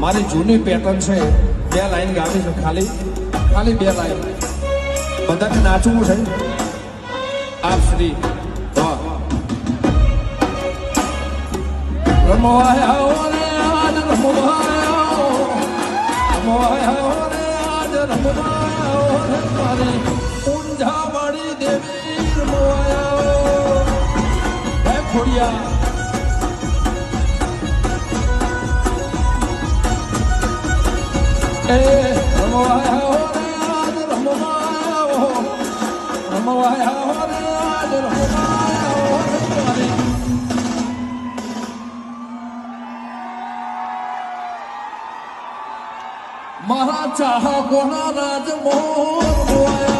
મારી જૂની પેટર્ન છે, 2 લાઈન ગાવી છે, ખાલી 2 લાઈન. બધાને નાચવું છે. આપ શ્રી રમવાયા રે આજ રમવાયા, રમવાયા રે આજ રમવાયા રે મારી ઊંઝાવાળી દેવી રમવાયા. હે ખોડિયા એ રમવાયા રે આજ રમવાયા, રમવાયા રે આજ રમવાયા રે મારી. મારા ચાહકોના રાજ મોર